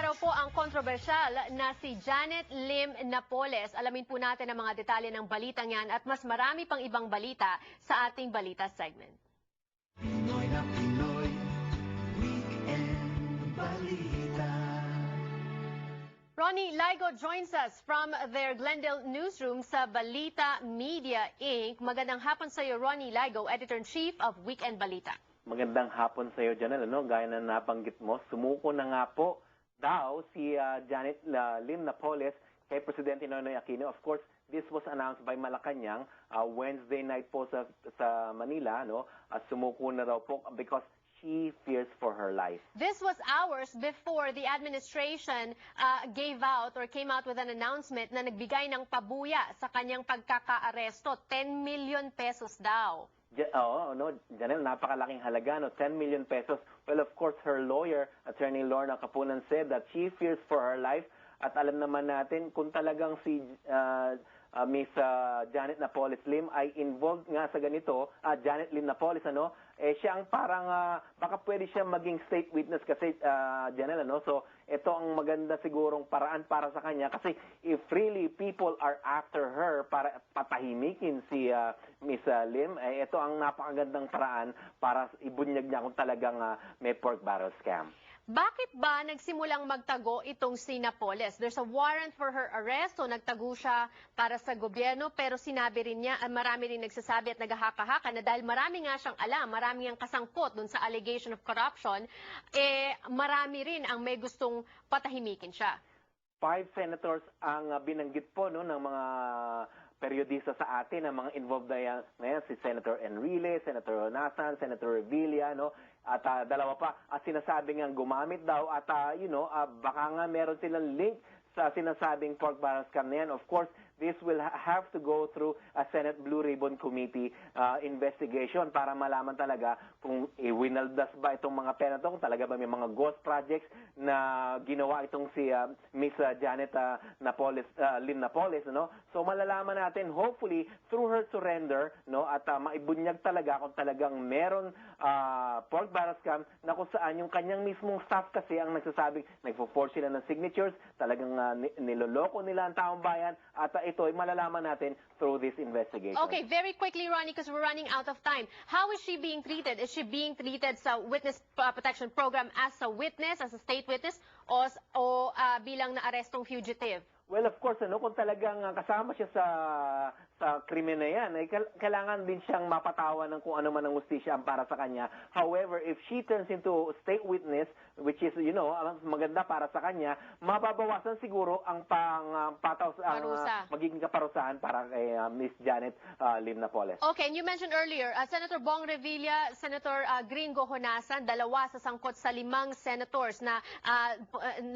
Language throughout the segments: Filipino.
raw po ang kontrobersyal na si Janet Lim Napoles. Alamin po natin ang mga detalye ng balitang yan at mas marami pang ibang balita sa ating balita segment. Pinoy na Pinoy, Weekend Balita. Ronnie Laigo joins us from their Glendale newsroom sa Balita Media Inc. Magandang hapon sa iyo, Ronnie Laigo, Editor-in-Chief of Weekend Balita. Magandang hapon sa iyo, Janelle. Gaya na nabanggit mo, sumuko na nga po daw si Janet Lim Napoles kay Presidente Noynoy Aquino. Of course, this was announced by Malacanang Wednesday night po sa Manila. Sumuko na daw po because she fears for her life. This was hours before the administration gave out or came out with an announcement na nagbigay ng pabuya sa kanyang pagkakaaresto. 10 million pesos daw. Janelle, napakalaking halaga, 10 million pesos. Well, of course, her lawyer, Attorney Lorna Capunan, said that she fears for her life. At alam naman natin, kung talagang si Miss Janet Napoles Lim ay involved nga sa ganito, Janet Lim Napoles, siya ang parang, baka pwede siya maging state witness kasi, Janelle, So, ito ang maganda sigurong paraan para sa kanya kasi if really people are after her para patahimikin si Miss Lim, ito ang napakagandang paraan para ibunyag niya kung talagang may pork barrel scam. Bakit ba nagsimulang magtago itong si Napoles? There's a warrant for her arrest, so nagtago siya para sa gobyerno, pero sinabi rin niya, marami rin nagsasabi at naghahaka-haka na dahil marami nga siyang alam, marami ang kasangkot dun sa allegation of corruption, marami rin ang may gustong patahimikin siya. 5 senators ang binanggit po ng mga periodista sa atin, ang mga involved na yan, si Senator Enrile, Senator Onasan, Senator Revilla, at dalawa pa, at sinasabi nga gumamit daw at baka nga meron silang link sa sinasabing pork barrel scam na yan. Of course, this will have to go through a Senate Blue Ribbon Committee investigation para malaman talaga kung winaldas ba itong mga pera kung talaga ba may mga ghost projects na ginawa itong si Miss Janet Lim Napoles. So malalaman natin hopefully through her surrender at maibunyag talaga kung talagang meron pork barrel scam na kung saan yung kanyang mismong staff kasi ang nagsasabing nagpo-forge sila ng signatures, talagang niloloko nila ang taong bayan at ito ay malalaman natin through this investigation. Okay, very quickly, Ronnie, because we're running out of time. How is she being treated? Is she being treated sa Witness Protection Program as a witness, as a state witness, o bilang na arestong fugitive? Well, of course, kung talagang kasama siya sa krimen na yan, kailangan din siyang mapatawan ng kung ano man ang hustisya ang para sa kanya. However, if she turns into state witness, which is, maganda para sa kanya, mababawasan siguro ang magiging kaparusahan para kay Miss Janet Lim Napoles. Okay, and you mentioned earlier, Senator Bong Revilla, Senator Gringo Honasan, dalawa sa sangkot sa 5 senators na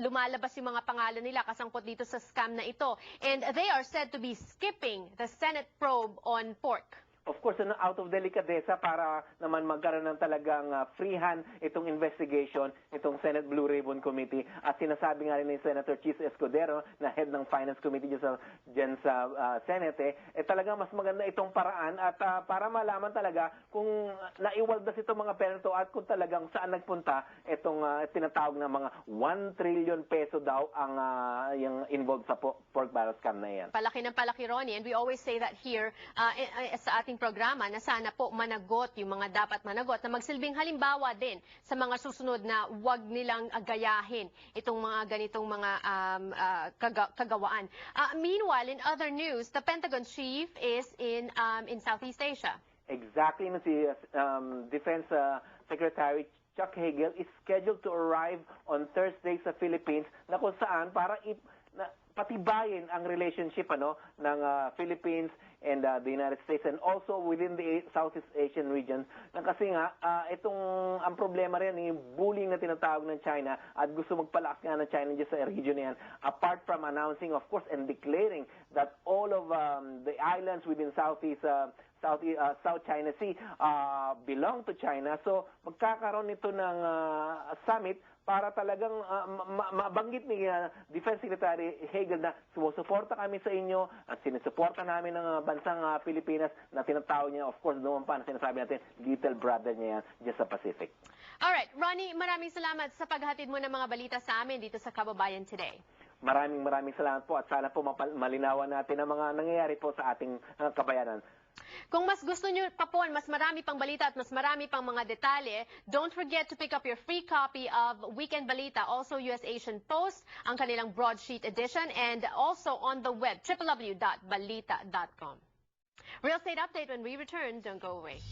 lumalabas yung mga pangalan nila kasangkot dito sa scam na ito. And they are said to be skipping the Senate probe on pork. Of course, out of delicadeza para naman magkaroon ng talagang freehand itong investigation, itong Senate Blue Ribbon Committee. At sinasabi nga rin ni Senator Chis Escudero, na head ng Finance Committee dyan sa Senate, talagang mas maganda itong paraan at para malaman talaga kung naiwaldas itong mga pera at kung talagang saan nagpunta itong tinatawag na mga 1 trillion peso daw ang yung involved sa pork barrel scam na yan. Palaki ng palaki, Ronnie, and we always say that here sa ating programa na sana po managot yung mga dapat managot na magsilbing halimbawa din sa mga susunod na wag nilang gayahin itong mga ganitong mga kagawaan. Meanwhile, in other news, the Pentagon chief is in Southeast Asia. Exactly, si Defense Secretary Chuck Hagel is scheduled to arrive on Thursday sa Philippines na kung saan para patibayin ang relationship ng Philippines and the United States and also within the Southeast Asian region na kasi nga ang problema rin yung bullying na tinatawag ng China at gusto magpalakas nga ng China dyan sa region na yan apart from announcing of course and declaring that all of the islands within South China Sea belong to China. So magkakaroon nito ng summit para talagang mabanggit ni Defense Secretary Hagel na sumusuporta kami sa inyo at sinusuporta namin ng bansang Pilipinas na tinatawag niya, of course, noon pa na sinasabi natin, little brother niya yan dyan sa Pacific. All right, Ronnie. Ronnie, maraming salamat sa paghatid mo ng mga balita sa amin dito sa Kababayan Today. Maraming salamat po at sana po malinawan natin ang mga nangyayari po sa ating kabayanan. Kung mas gusto nyo pa po, mas marami pang balita at mas marami pang mga detalye, don't forget to pick up your free copy of Weekend Balita, also US Asian Post, ang kanilang broadsheet edition, and also on the web, www.balita.com. Real Estate Update when we return. Don't go away.